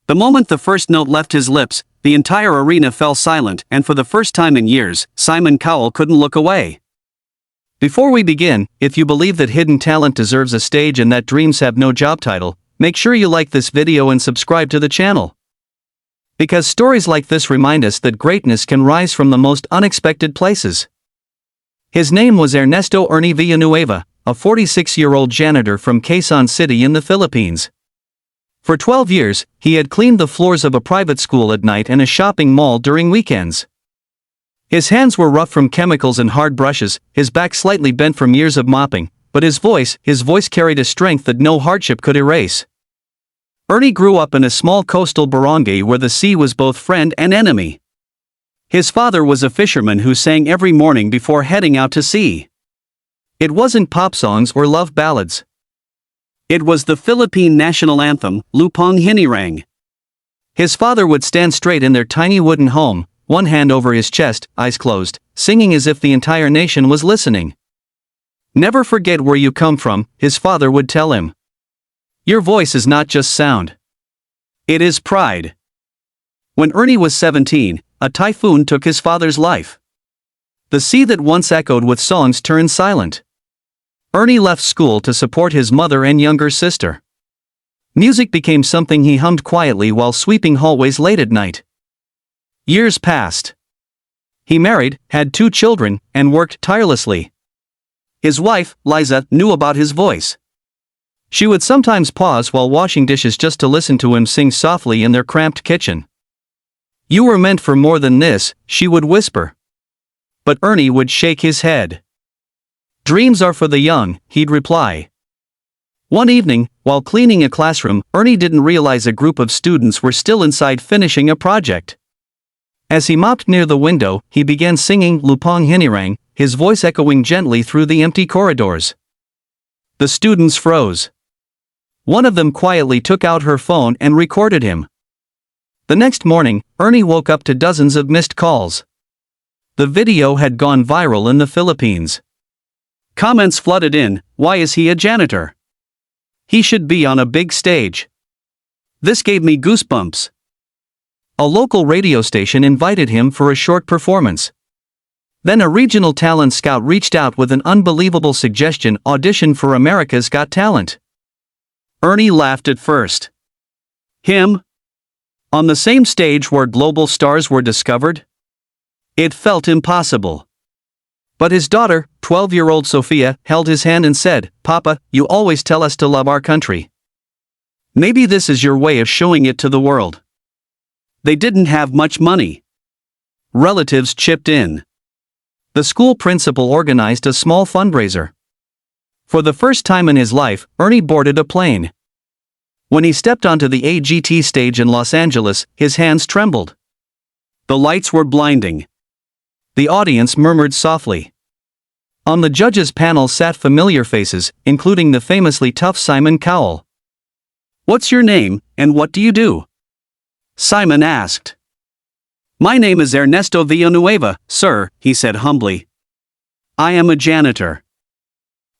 The moment the first note left his lips, the entire arena fell silent, and for the first time in years, Simon Cowell couldn't look away. Before we begin, if you believe that hidden talent deserves a stage and that dreams have no job title, make sure you like this video and subscribe to the channel. Because stories like this remind us that greatness can rise from the most unexpected places. His name was Ernesto Ernie Villanueva, a 46-year-old janitor from Quezon City in the Philippines. For 12 years, he had cleaned the floors of a private school at night and a shopping mall during weekends. His hands were rough from chemicals and hard brushes, his back slightly bent from years of mopping, but his voice carried a strength that no hardship could erase. Ernie grew up in a small coastal barangay where the sea was both friend and enemy. His father was a fisherman who sang every morning before heading out to sea. It wasn't pop songs or love ballads. It was the Philippine national anthem, Lupang Hinirang. His father would stand straight in their tiny wooden home, one hand over his chest, eyes closed, singing as if the entire nation was listening. "Never forget where you come from," his father would tell him. "Your voice is not just sound. It is pride." When Ernie was 17, a typhoon took his father's life. The sea that once echoed with songs turned silent. Ernie left school to support his mother and younger sister. Music became something he hummed quietly while sweeping hallways late at night. Years passed. He married, had 2 children, and worked tirelessly. His wife, Liza, knew about his voice. She would sometimes pause while washing dishes just to listen to him sing softly in their cramped kitchen. "You were meant for more than this," she would whisper. But Ernie would shake his head. "Dreams are for the young," he'd reply. One evening, while cleaning a classroom, Ernie didn't realize a group of students were still inside finishing a project. As he mopped near the window, he began singing Lupang Hinirang, his voice echoing gently through the empty corridors. The students froze. One of them quietly took out her phone and recorded him. The next morning, Ernie woke up to dozens of missed calls. The video had gone viral in the Philippines. Comments flooded in, "Why is he a janitor? He should be on a big stage. This gave me goosebumps." A local radio station invited him for a short performance. Then a regional talent scout reached out with an unbelievable suggestion: audition for America's Got Talent. Ernie laughed at first. Him? On the same stage where global stars were discovered? It felt impossible. But his daughter, 12-year-old Sophia, held his hand and said, "Papa, you always tell us to love our country. Maybe this is your way of showing it to the world." They didn't have much money. Relatives chipped in. The school principal organized a small fundraiser. For the first time in his life, Ernie boarded a plane. When he stepped onto the AGT stage in Los Angeles, his hands trembled. The lights were blinding. The audience murmured softly. On the judges' panel sat familiar faces, including the famously tough Simon Cowell. "What's your name, and what do you do?" Simon asked. "My name is Ernesto Villanueva, sir," he said humbly. "I am a janitor."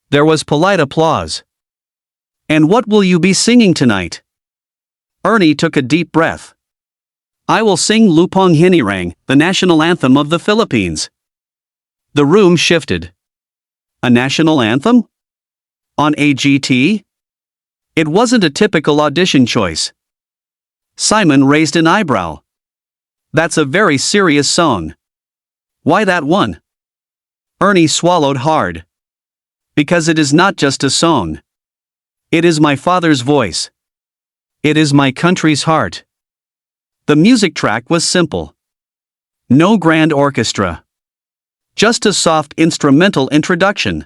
There was polite applause. "And what will you be singing tonight?" Ernie took a deep breath. "I will sing Lupang Hinirang, the national anthem of the Philippines." The room shifted. A national anthem? On AGT? It wasn't a typical audition choice. Simon raised an eyebrow. "That's a very serious song. Why that one?" Ernie swallowed hard. "Because it is not just a song. It is my father's voice. It is my country's heart." The music track was simple. No grand orchestra. Just a soft instrumental introduction.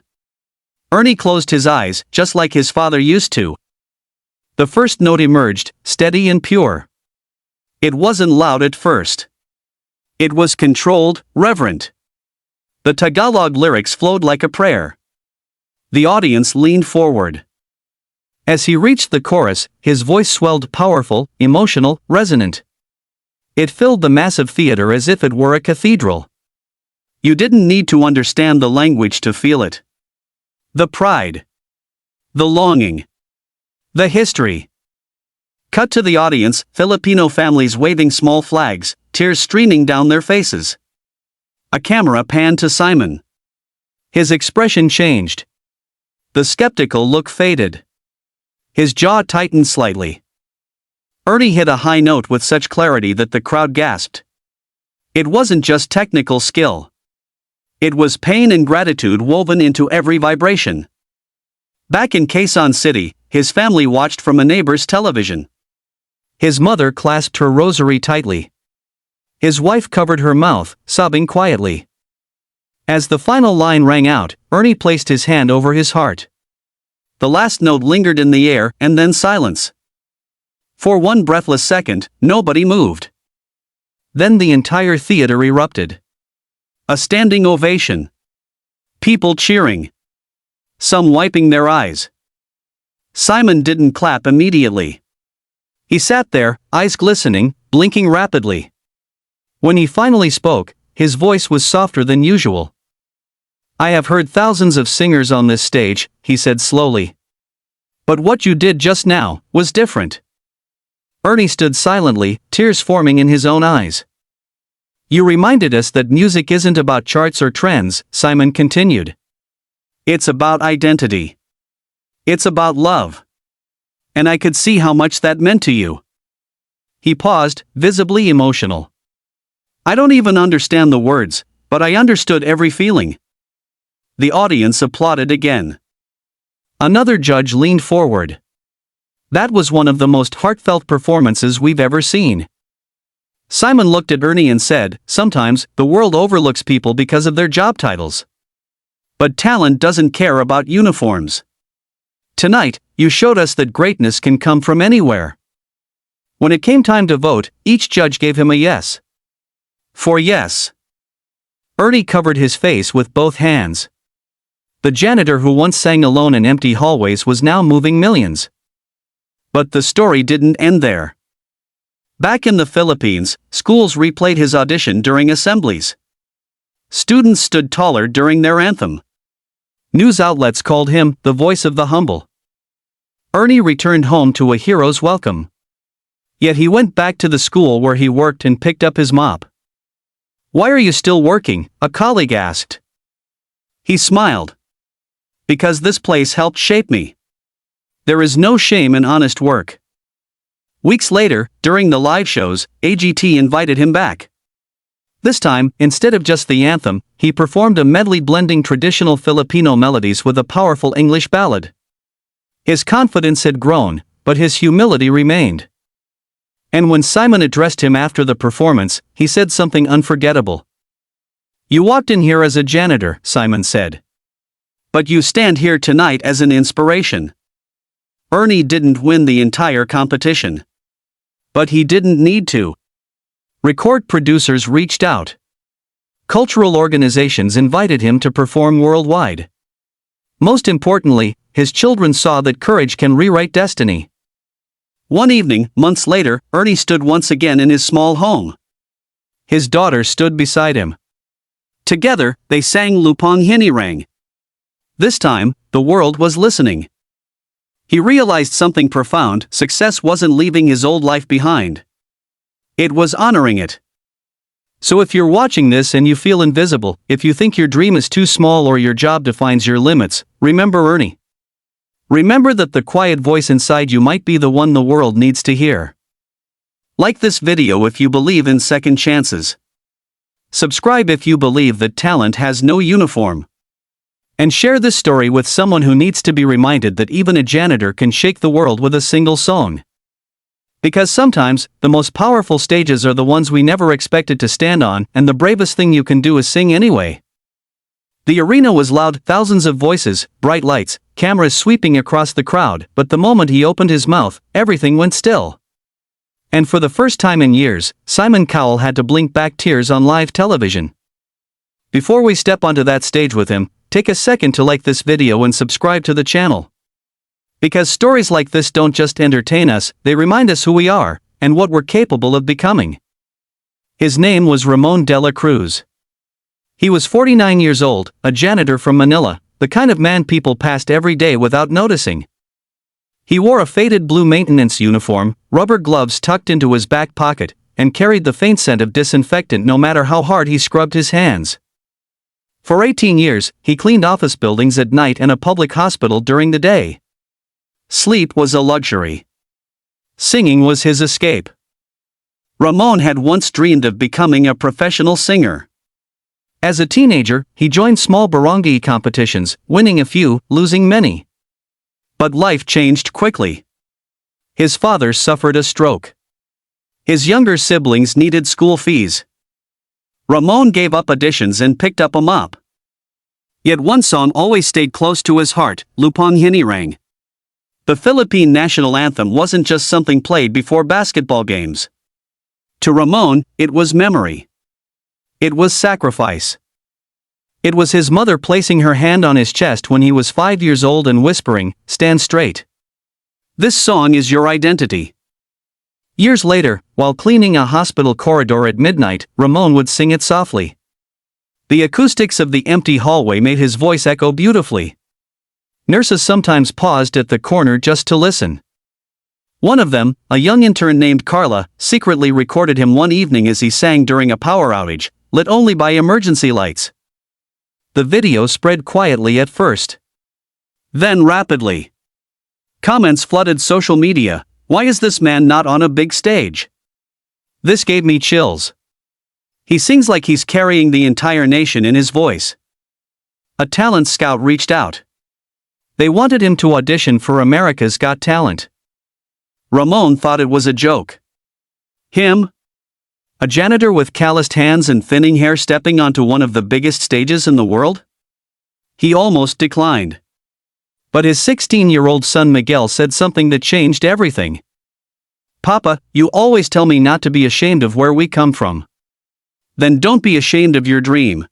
Ernie closed his eyes, just like his father used to. The first note emerged, steady and pure. It wasn't loud at first. It was controlled, reverent. The Tagalog lyrics flowed like a prayer. The audience leaned forward. As he reached the chorus, his voice swelled, powerful, emotional, resonant. It filled the massive theater as if it were a cathedral. You didn't need to understand the language to feel it. The pride. The longing. The history. Cut to the audience, Filipino families waving small flags, tears streaming down their faces. A camera panned to Simon. His expression changed. The skeptical look faded. His jaw tightened slightly. Ernie hit a high note with such clarity that the crowd gasped. It wasn't just technical skill. It was pain and gratitude woven into every vibration. Back in Quezon City, his family watched from a neighbor's television. His mother clasped her rosary tightly. His wife covered her mouth, sobbing quietly. As the final line rang out, Ernie placed his hand over his heart. The last note lingered in the air, and then silence. For one breathless second, nobody moved. Then the entire theater erupted. A standing ovation. People cheering. Some wiping their eyes. Simon didn't clap immediately. He sat there, eyes glistening, blinking rapidly. When he finally spoke, his voice was softer than usual. "I have heard thousands of singers on this stage," he said slowly. "But what you did just now was different." Ernie stood silently, tears forming in his own eyes. "You reminded us that music isn't about charts or trends," Simon continued. "It's about identity. It's about love. And I could see how much that meant to you." He paused, visibly emotional. "I don't even understand the words, but I understood every feeling." The audience applauded again. Another judge leaned forward. "That was one of the most heartfelt performances we've ever seen." Simon looked at Ernie and said, "Sometimes, the world overlooks people because of their job titles. But talent doesn't care about uniforms. Tonight, you showed us that greatness can come from anywhere." When it came time to vote, each judge gave him a yes. For yes. Ernie covered his face with both hands. The janitor who once sang alone in empty hallways was now moving millions. But the story didn't end there. Back in the Philippines, schools replayed his audition during assemblies. Students stood taller during their anthem. News outlets called him the voice of the humble. Ernie returned home to a hero's welcome. Yet he went back to the school where he worked and picked up his mop. "Why are you still working?" a colleague asked. He smiled. "Because this place helped shape me. There is no shame in honest work." Weeks later, during the live shows, AGT invited him back. This time, instead of just the anthem, he performed a medley blending traditional Filipino melodies with a powerful English ballad. His confidence had grown, but his humility remained. And when Simon addressed him after the performance, he said something unforgettable. "You walked in here as a janitor," Simon said. "But you stand here tonight as an inspiration." Ernie didn't win the entire competition. But he didn't need to. Record producers reached out. Cultural organizations invited him to perform worldwide. Most importantly, his children saw that courage can rewrite destiny. One evening, months later, Ernie stood once again in his small home. His daughter stood beside him. Together, they sang Lupang Hinirang. This time, the world was listening. He realized something profound: success wasn't leaving his old life behind. It was honoring it. So if you're watching this and you feel invisible, if you think your dream is too small or your job defines your limits, remember Ernie. Remember that the quiet voice inside you might be the one the world needs to hear. Like this video if you believe in second chances. Subscribe if you believe that talent has no uniform. And share this story with someone who needs to be reminded that even a janitor can shake the world with a single song. Because sometimes, the most powerful stages are the ones we never expected to stand on, and the bravest thing you can do is sing anyway. The arena was loud, thousands of voices, bright lights, cameras sweeping across the crowd, but the moment he opened his mouth, everything went still. And for the first time in years, Simon Cowell had to blink back tears on live television. Before we step onto that stage with him, take a second to like this video and subscribe to the channel. Because stories like this don't just entertain us, they remind us who we are, and what we're capable of becoming. His name was Ramon de la Cruz. He was 49 years old, a janitor from Manila, the kind of man people passed every day without noticing. He wore a faded blue maintenance uniform, rubber gloves tucked into his back pocket, and carried the faint scent of disinfectant no matter how hard he scrubbed his hands. For 18 years, he cleaned office buildings at night and a public hospital during the day. Sleep was a luxury. Singing was his escape. Ramon had once dreamed of becoming a professional singer. As a teenager, he joined small barangay competitions, winning a few, losing many. But life changed quickly. His father suffered a stroke. His younger siblings needed school fees. Ramon gave up auditions and picked up a mop. Yet one song always stayed close to his heart, Lupang Hinirang. The Philippine national anthem wasn't just something played before basketball games. To Ramon, it was memory. It was sacrifice. It was his mother placing her hand on his chest when he was 5 years old and whispering, "Stand straight. This song is your identity." Years later, while cleaning a hospital corridor at midnight, Ramon would sing it softly. The acoustics of the empty hallway made his voice echo beautifully. Nurses sometimes paused at the corner just to listen. One of them, a young intern named Carla, secretly recorded him one evening as he sang during a power outage, lit only by emergency lights. The video spread quietly at first. Then rapidly. Comments flooded social media. "Why is this man not on a big stage? This gave me chills. He sings like he's carrying the entire nation in his voice." A talent scout reached out. They wanted him to audition for America's Got Talent. Ramon thought it was a joke. Him? A janitor with calloused hands and thinning hair stepping onto one of the biggest stages in the world? He almost declined. But his 16-year-old son Miguel said something that changed everything. "Papa, you always tell me not to be ashamed of where we come from. Then don't be ashamed of your dream."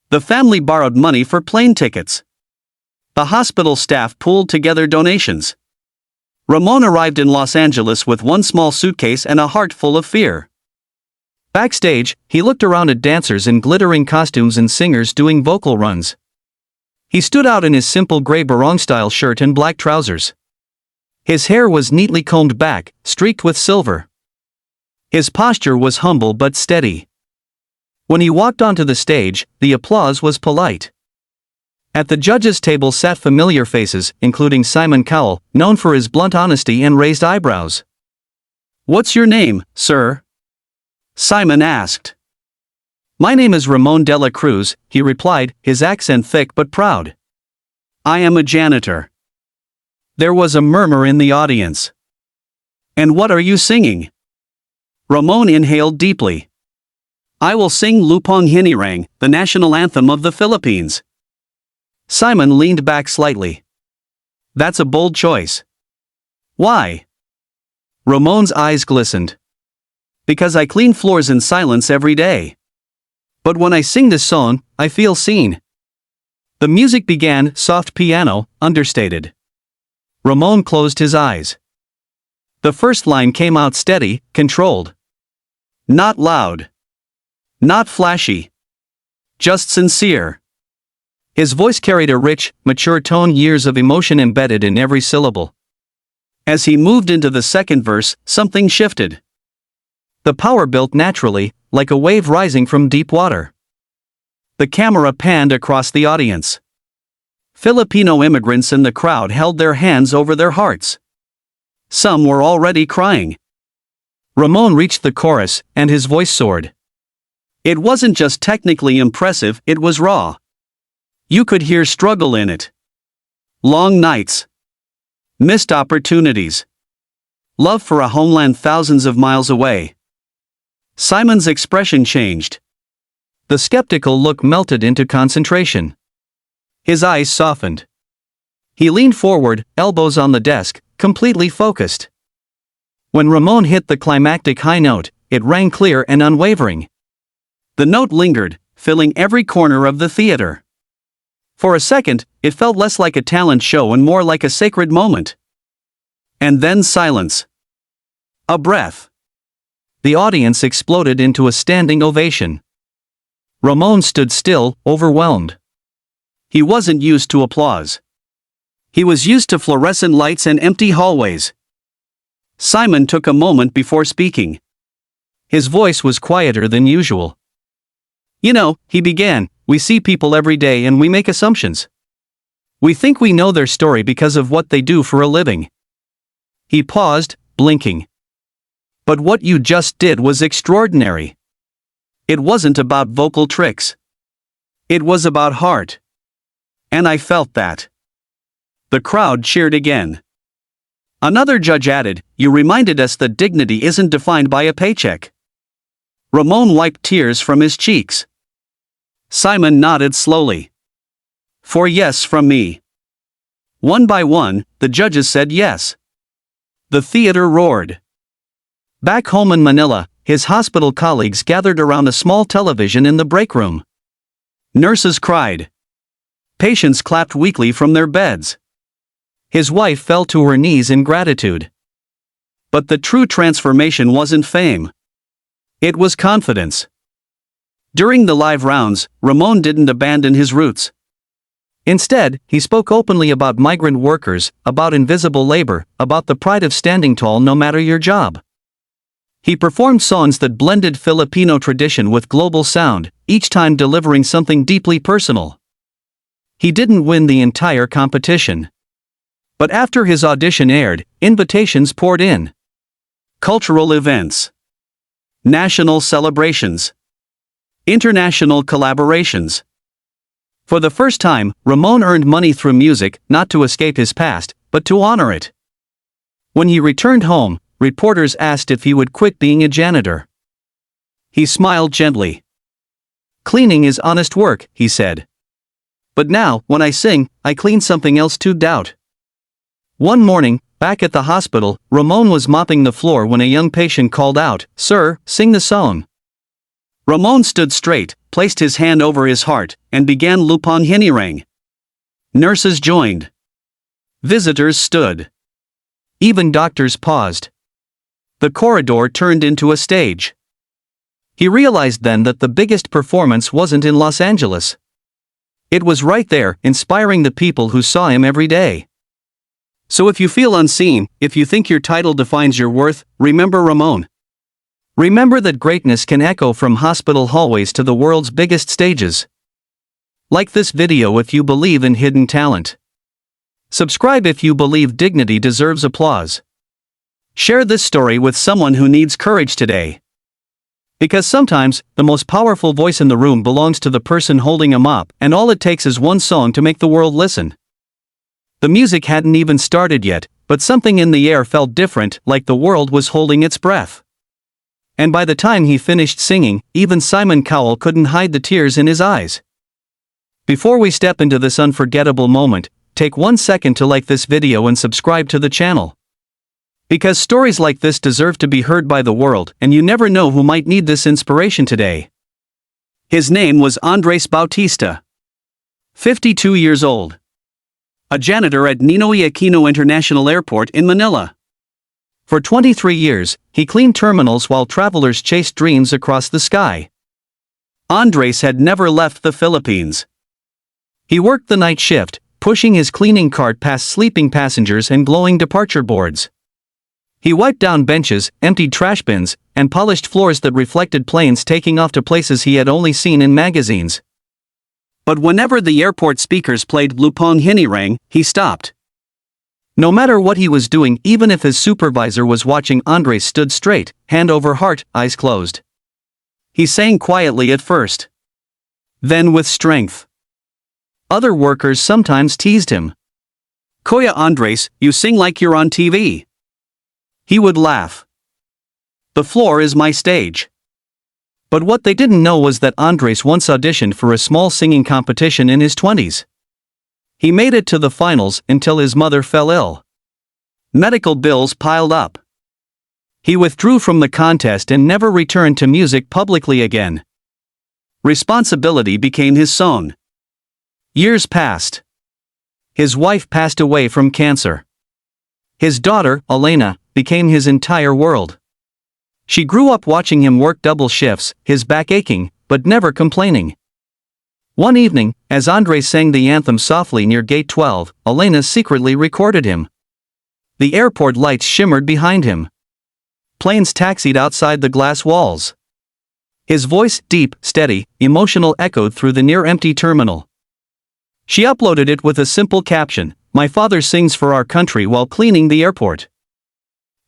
The family borrowed money for plane tickets. The hospital staff pooled together donations. Ramon arrived in Los Angeles with one small suitcase and a heart full of fear. Backstage, he looked around at dancers in glittering costumes and singers doing vocal runs. He stood out in his simple gray barong-style shirt and black trousers. His hair was neatly combed back, streaked with silver. His posture was humble but steady. When he walked onto the stage, the applause was polite. At the judges' table sat familiar faces, including Simon Cowell, known for his blunt honesty and raised eyebrows. "What's your name, sir?" Simon asked. "My name is Ramon de la Cruz," he replied, his accent thick but proud. "I am a janitor." There was a murmur in the audience. "And what are you singing?" Ramon inhaled deeply. "I will sing Lupang Hinirang, the national anthem of the Philippines." Simon leaned back slightly. "That's a bold choice." "Why?" Ramon's eyes glistened. "Because I clean floors in silence every day. But when I sing this song, I feel seen." The music began, soft piano, understated. Ramon closed his eyes. The first line came out steady, controlled. Not loud. Not flashy. Just sincere. His voice carried a rich, mature tone, years of emotion embedded in every syllable. As he moved into the second verse, something shifted. The power built naturally, like a wave rising from deep water. The camera panned across the audience. Filipino immigrants in the crowd held their hands over their hearts. Some were already crying. Ramon reached the chorus, and his voice soared. It wasn't just technically impressive, it was raw. You could hear struggle in it. Long nights. Missed opportunities. Love for a homeland thousands of miles away. Simon's expression changed. The skeptical look melted into concentration. His eyes softened. He leaned forward, elbows on the desk, completely focused. When Ramon hit the climactic high note, it rang clear and unwavering. The note lingered, filling every corner of the theater. For a second, it felt less like a talent show and more like a sacred moment. And then silence. A breath. The audience exploded into a standing ovation. Ramon stood still, overwhelmed. He wasn't used to applause. He was used to fluorescent lights and empty hallways. Simon took a moment before speaking. His voice was quieter than usual. "You know," he began, "we see people every day and we make assumptions. We think we know their story because of what they do for a living." He paused, blinking. "But what you just did was extraordinary. It wasn't about vocal tricks. It was about heart. And I felt that." The crowd cheered again. Another judge added, "You reminded us that dignity isn't defined by a paycheck." Ramon wiped tears from his cheeks. Simon nodded slowly. "For yes from me." One by one, the judges said yes. The theater roared. Back home in Manila, his hospital colleagues gathered around a small television in the break room. Nurses cried. Patients clapped weakly from their beds. His wife fell to her knees in gratitude. But the true transformation wasn't fame. It was confidence. During the live rounds, Ramon didn't abandon his roots. Instead, he spoke openly about migrant workers, about invisible labor, about the pride of standing tall no matter your job. He performed songs that blended Filipino tradition with global sound, each time delivering something deeply personal. He didn't win the entire competition. But after his audition aired, invitations poured in. Cultural events. National celebrations. International collaborations. For the first time, Ramon earned money through music, not to escape his past, but to honor it. When he returned home, reporters asked if he would quit being a janitor. He smiled gently. "Cleaning is honest work," he said. "But now, when I sing, I clean something else too." One morning, back at the hospital, Ramon was mopping the floor when a young patient called out, "Sir, sing the song." Ramon stood straight, placed his hand over his heart, and began Lupang Hinirang. Nurses joined. Visitors stood. Even doctors paused. The corridor turned into a stage. He realized then that the biggest performance wasn't in Los Angeles. It was right there, inspiring the people who saw him every day. So if you feel unseen, if you think your title defines your worth, remember Ramon. Remember that greatness can echo from hospital hallways to the world's biggest stages. Like this video if you believe in hidden talent. Subscribe if you believe dignity deserves applause. Share this story with someone who needs courage today. Because sometimes, the most powerful voice in the room belongs to the person holding a mop, and all it takes is one song to make the world listen. The music hadn't even started yet, but something in the air felt different, like the world was holding its breath. And by the time he finished singing, even Simon Cowell couldn't hide the tears in his eyes. Before we step into this unforgettable moment, take 1 second to like this video and subscribe to the channel. Because stories like this deserve to be heard by the world, and you never know who might need this inspiration today. His name was Andres Bautista. 52 years old. A janitor at Ninoy Aquino International Airport in Manila. For 23 years, he cleaned terminals while travelers chased dreams across the sky. Andres had never left the Philippines. He worked the night shift, pushing his cleaning cart past sleeping passengers and glowing departure boards. He wiped down benches, emptied trash bins, and polished floors that reflected planes taking off to places he had only seen in magazines. But whenever the airport speakers played Lupang Hinirang, he stopped. No matter what he was doing, even if his supervisor was watching, Andres stood straight, hand over heart, eyes closed. He sang quietly at first. Then with strength. Other workers sometimes teased him. "Kuya Andres, you sing like you're on TV." He would laugh. "The floor is my stage." But what they didn't know was that Andres once auditioned for a small singing competition in his 20s. He made it to the finals until his mother fell ill. Medical bills piled up. He withdrew from the contest and never returned to music publicly again. Responsibility became his song. Years passed. His wife passed away from cancer. His daughter, Elena, became his entire world. She grew up watching him work double shifts, his back aching, but never complaining. One evening, as Andres sang the anthem softly near Gate 12, Elena secretly recorded him. The airport lights shimmered behind him. Planes taxied outside the glass walls. His voice, deep, steady, emotional, echoed through the near-empty terminal. She uploaded it with a simple caption, "My father sings for our country while cleaning the airport."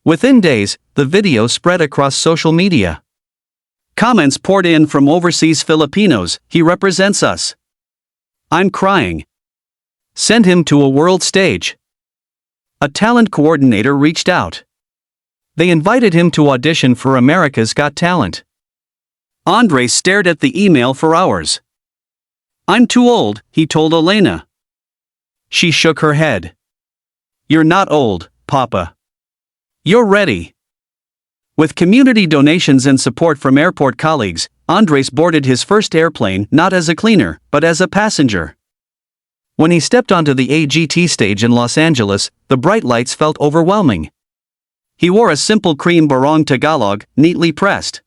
Within days, the video spread across social media. Comments poured in from overseas Filipinos, "He represents us. I'm crying. Send him to a world stage." A talent coordinator reached out. They invited him to audition for America's Got Talent. Andres stared at the email for hours. "I'm too old," he told Elena. She shook her head. "You're not old, Papa. You're ready." With community donations and support from airport colleagues, Andres boarded his first airplane not as a cleaner, but as a passenger. When he stepped onto the AGT stage in Los Angeles, the bright lights felt overwhelming. He wore a simple cream barong Tagalog, neatly pressed.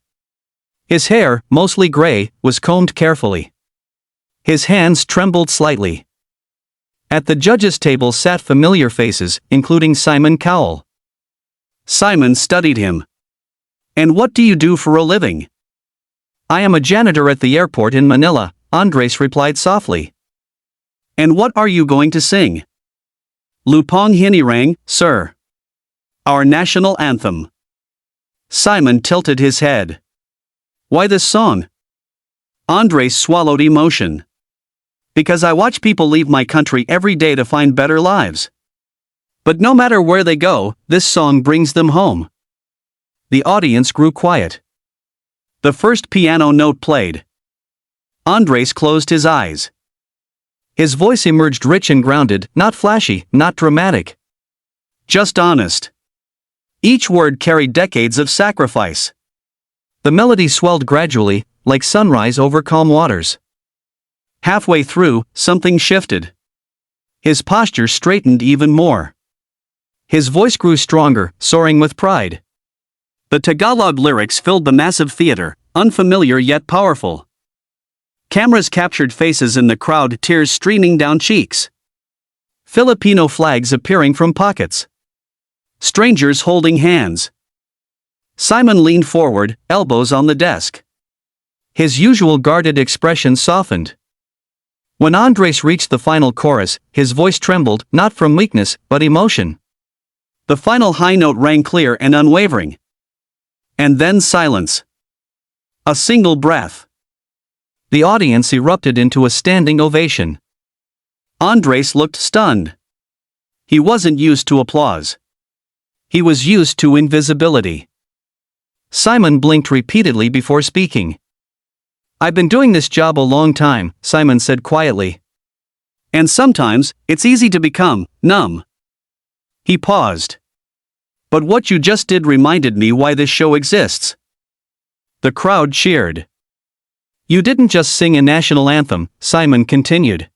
His hair, mostly gray, was combed carefully. His hands trembled slightly. At the judges' table sat familiar faces, including Simon Cowell. Simon studied him. "And what do you do for a living?" "I am a janitor at the airport in Manila," Andres replied softly. "And what are you going to sing?" "Lupang Hinirang, sir. Our national anthem." Simon tilted his head. "Why this song?" Andres swallowed emotion. "Because I watch people leave my country every day to find better lives. But no matter where they go, this song brings them home." The audience grew quiet. The first piano note played. Andres closed his eyes. His voice emerged rich and grounded, not flashy, not dramatic. Just honest. Each word carried decades of sacrifice. The melody swelled gradually, like sunrise over calm waters. Halfway through, something shifted. His posture straightened even more. His voice grew stronger, soaring with pride. The Tagalog lyrics filled the massive theater, unfamiliar yet powerful. Cameras captured faces in the crowd, tears streaming down cheeks. Filipino flags appearing from pockets. Strangers holding hands. Simon leaned forward, elbows on the desk. His usual guarded expression softened. When Andres reached the final chorus, his voice trembled, not from weakness, but emotion. The final high note rang clear and unwavering. And then silence. A single breath. The audience erupted into a standing ovation. Andres looked stunned. He wasn't used to applause. He was used to invisibility. Simon blinked repeatedly before speaking. "I've been doing this job a long time," Simon said quietly. "And sometimes, it's easy to become numb." He paused. "But what you just did reminded me why this show exists." The crowd cheered. "You didn't just sing a national anthem," Simon continued.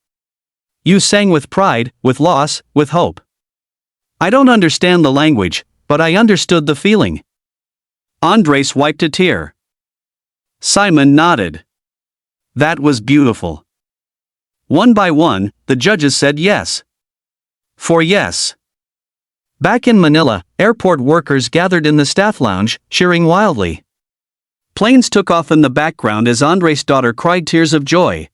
"You sang with pride, with loss, with hope. I don't understand the language, but I understood the feeling." Andres wiped a tear. Simon nodded. "That was beautiful." One by one, the judges said yes. For yes. Back in Manila, airport workers gathered in the staff lounge, cheering wildly. Planes took off in the background as Andres' daughter cried tears of joy.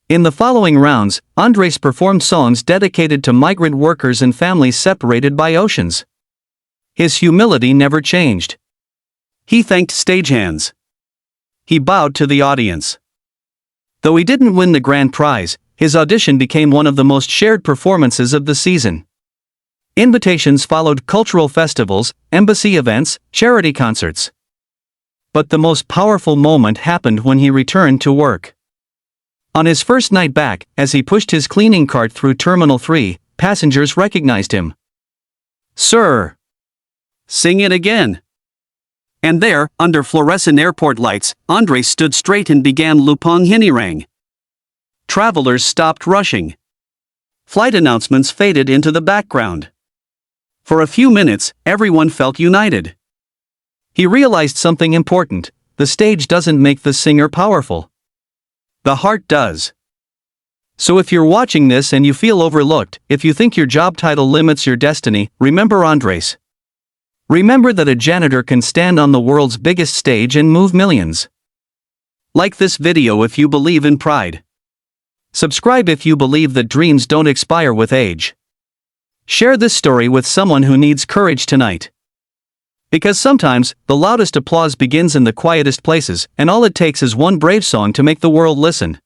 In the following rounds, Andres performed songs dedicated to migrant workers and families separated by oceans. His humility never changed. He thanked stagehands. He bowed to the audience. Though he didn't win the grand prize, his audition became one of the most shared performances of the season. Invitations followed: cultural festivals, embassy events, charity concerts. But the most powerful moment happened when he returned to work. On his first night back, as he pushed his cleaning cart through Terminal 3, passengers recognized him. "Sir! Sing it again!" And there, under fluorescent airport lights, Andres stood straight and began Lupang Hinirang. Travelers stopped rushing. Flight announcements faded into the background. For a few minutes, everyone felt united. He realized something important: the stage doesn't make the singer powerful. The heart does. So if you're watching this and you feel overlooked, if you think your job title limits your destiny, remember Andres. Remember that a janitor can stand on the world's biggest stage and move millions. Like this video if you believe in pride. Subscribe if you believe that dreams don't expire with age. Share this story with someone who needs courage tonight. Because sometimes, the loudest applause begins in the quietest places, and all it takes is one brave song to make the world listen.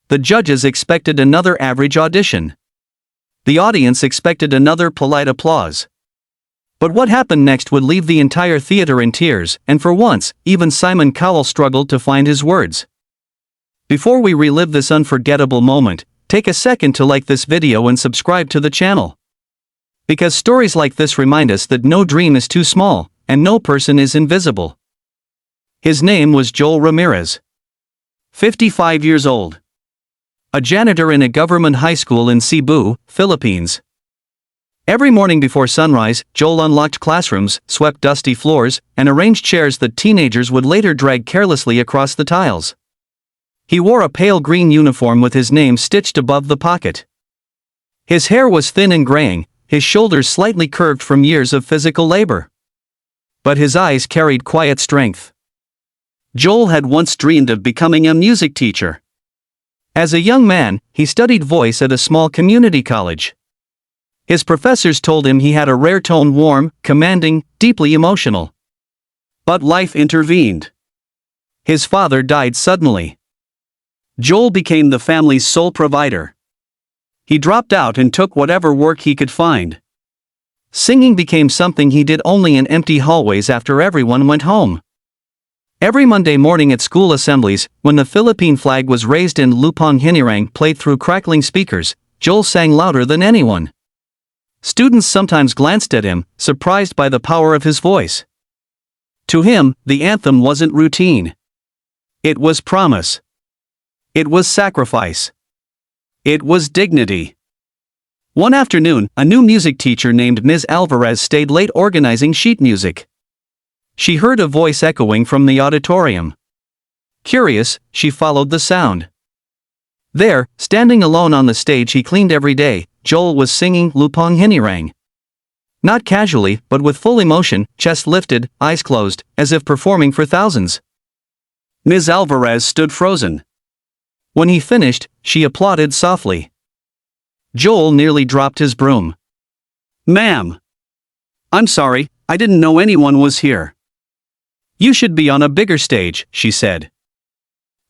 The judges expected another average audition. The audience expected another polite applause. But what happened next would leave the entire theater in tears, and for once, even Simon Cowell struggled to find his words. Before we relive this unforgettable moment, take a second to like this video and subscribe to the channel. Because stories like this remind us that no dream is too small, and no person is invisible. His name was Joel Ramirez. 55 years old. A janitor in a government high school in Cebu, Philippines. Every morning before sunrise, Joel unlocked classrooms, swept dusty floors, and arranged chairs that teenagers would later drag carelessly across the tiles. He wore a pale green uniform with his name stitched above the pocket. His hair was thin and graying, his shoulders slightly curved from years of physical labor. But his eyes carried quiet strength. Joel had once dreamed of becoming a music teacher. As a young man, he studied voice at a small community college. His professors told him he had a rare tone, warm, commanding, deeply emotional. But life intervened. His father died suddenly. Joel became the family's sole provider. He dropped out and took whatever work he could find. Singing became something he did only in empty hallways after everyone went home. Every Monday morning at school assemblies, when the Philippine flag was raised and Lupang Hinirang played through crackling speakers, Joel sang louder than anyone. Students sometimes glanced at him, surprised by the power of his voice. To him, the anthem wasn't routine. It was promise. It was sacrifice. It was dignity. One afternoon, a new music teacher named Ms. Alvarez stayed late organizing sheet music. She heard a voice echoing from the auditorium. Curious, she followed the sound. There, standing alone on the stage he cleaned every day, Joel was singing Lupang Hinirang. Not casually, but with full emotion, chest lifted, eyes closed, as if performing for thousands. Ms. Alvarez stood frozen. When he finished, she applauded softly. Joel nearly dropped his broom. "Ma'am. I'm sorry, I didn't know anyone was here." "You should be on a bigger stage," she said.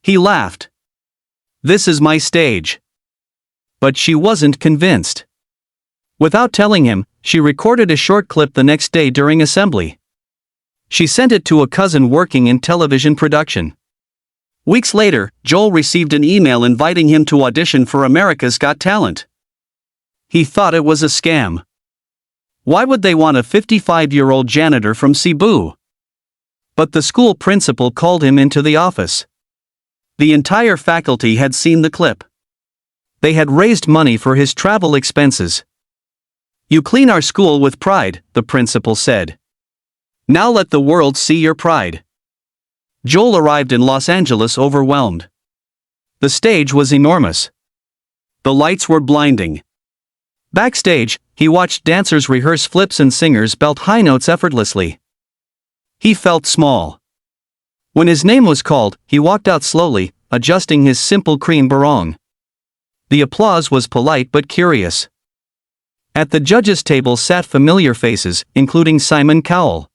He laughed. "This is my stage." But she wasn't convinced. Without telling him, she recorded a short clip the next day during assembly. She sent it to a cousin working in television production. Weeks later, Joel received an email inviting him to audition for America's Got Talent. He thought it was a scam. Why would they want a 55-year-old janitor from Cebu? But the school principal called him into the office. The entire faculty had seen the clip. They had raised money for his travel expenses. "You clean our school with pride," the principal said. "Now let the world see your pride." Joel arrived in Los Angeles overwhelmed. The stage was enormous. The lights were blinding. Backstage, he watched dancers rehearse flips and singers belt high notes effortlessly. He felt small. When his name was called, he walked out slowly, adjusting his simple cream barong. The applause was polite but curious. At the judges' table sat familiar faces, including Simon Cowell.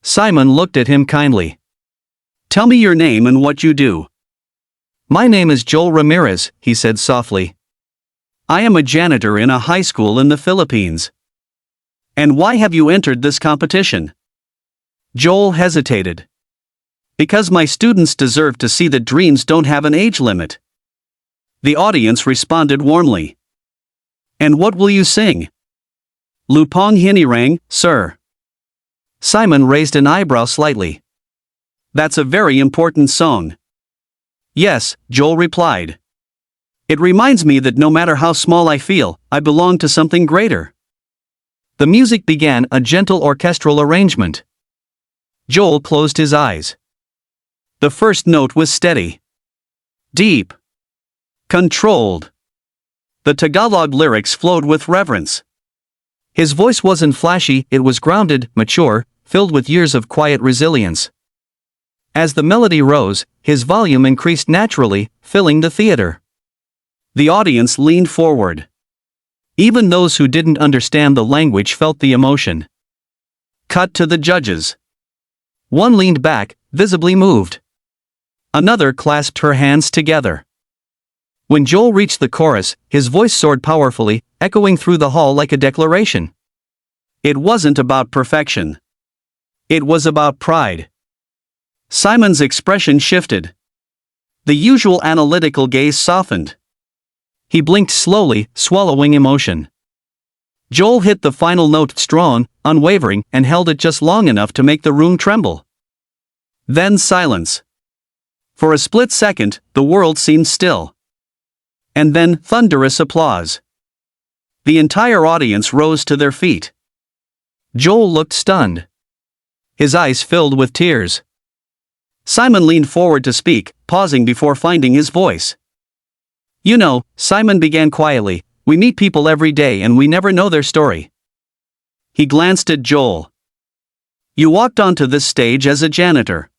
Simon looked at him kindly. "Tell me your name and what you do." "My name is Joel Ramirez," he said softly. "I am a janitor in a high school in the Philippines." "And why have you entered this competition?" Joel hesitated. "Because my students deserve to see that dreams don't have an age limit." The audience responded warmly. "And what will you sing?" "Lupang Hinirang, sir." Simon raised an eyebrow slightly. "That's a very important song." "Yes," Joel replied. "It reminds me that no matter how small I feel, I belong to something greater." The music began, a gentle orchestral arrangement. Joel closed his eyes. The first note was steady. Deep. Controlled. The Tagalog lyrics flowed with reverence. His voice wasn't flashy, it was grounded, mature, filled with years of quiet resilience. As the melody rose, his volume increased naturally, filling the theater. The audience leaned forward. Even those who didn't understand the language felt the emotion. Cut to the judges. One leaned back, visibly moved. Another clasped her hands together. When Joel reached the chorus, his voice soared powerfully, echoing through the hall like a declaration. It wasn't about perfection. It was about pride. Simon's expression shifted. The usual analytical gaze softened. He blinked slowly, swallowing emotion. Joel hit the final note strong, unwavering, and held it just long enough to make the room tremble. Then silence. For a split second, the world seemed still. And then, thunderous applause. The entire audience rose to their feet. Joel looked stunned. His eyes filled with tears. Simon leaned forward to speak, pausing before finding his voice. You know, Simon began quietly, we meet people every day and we never know their story. He glanced at Joel. You walked onto this stage as a janitor.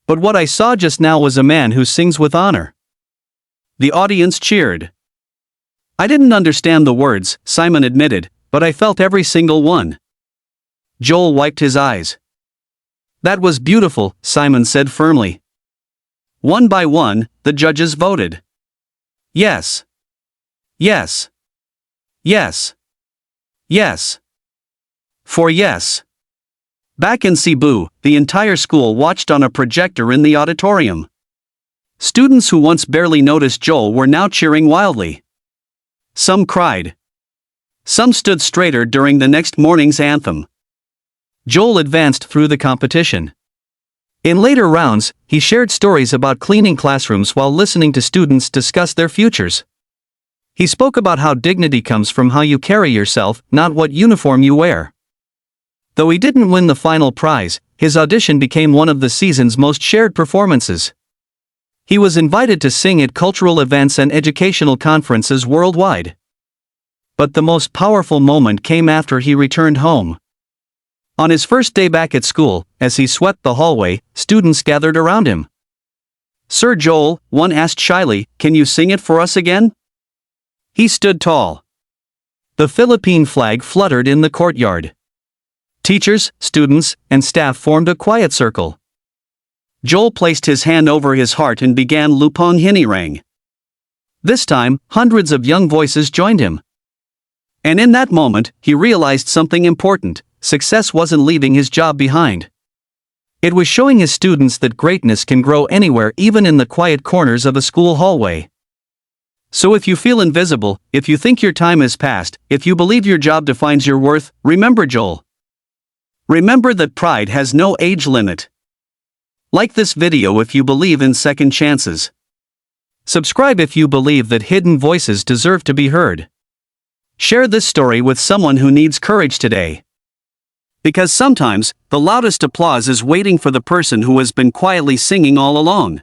But what I saw just now was a man who sings with honor. The audience cheered. I didn't understand the words, Simon admitted, but I felt every single one. Joel wiped his eyes. That was beautiful, Simon said firmly. One by one, the judges voted. Yes. Yes. Yes. Yes. For yes. Back in Cebu, the entire school watched on a projector in the auditorium. Students who once barely noticed Joel were now cheering wildly. Some cried. Some stood straighter during the next morning's anthem. Joel advanced through the competition. In later rounds, he shared stories about cleaning classrooms while listening to students discuss their futures. He spoke about how dignity comes from how you carry yourself, not what uniform you wear. Though he didn't win the final prize, his audition became one of the season's most shared performances. He was invited to sing at cultural events and educational conferences worldwide. But the most powerful moment came after he returned home. On his first day back at school, as he swept the hallway, students gathered around him. Sir Joel, one asked shyly, can you sing it for us again? He stood tall. The Philippine flag fluttered in the courtyard. Teachers, students, and staff formed a quiet circle. Joel placed his hand over his heart and began Lupang Hinirang. This time, hundreds of young voices joined him. And in that moment, he realized something important. Success wasn't leaving his job behind. It was showing his students that greatness can grow anywhere, even in the quiet corners of a school hallway. So if you feel invisible, if you think your time is past, if you believe your job defines your worth, remember Joel. Remember that pride has no age limit. Like this video if you believe in second chances. Subscribe if you believe that hidden voices deserve to be heard. Share this story with someone who needs courage today. Because sometimes, the loudest applause is waiting for the person who has been quietly singing all along.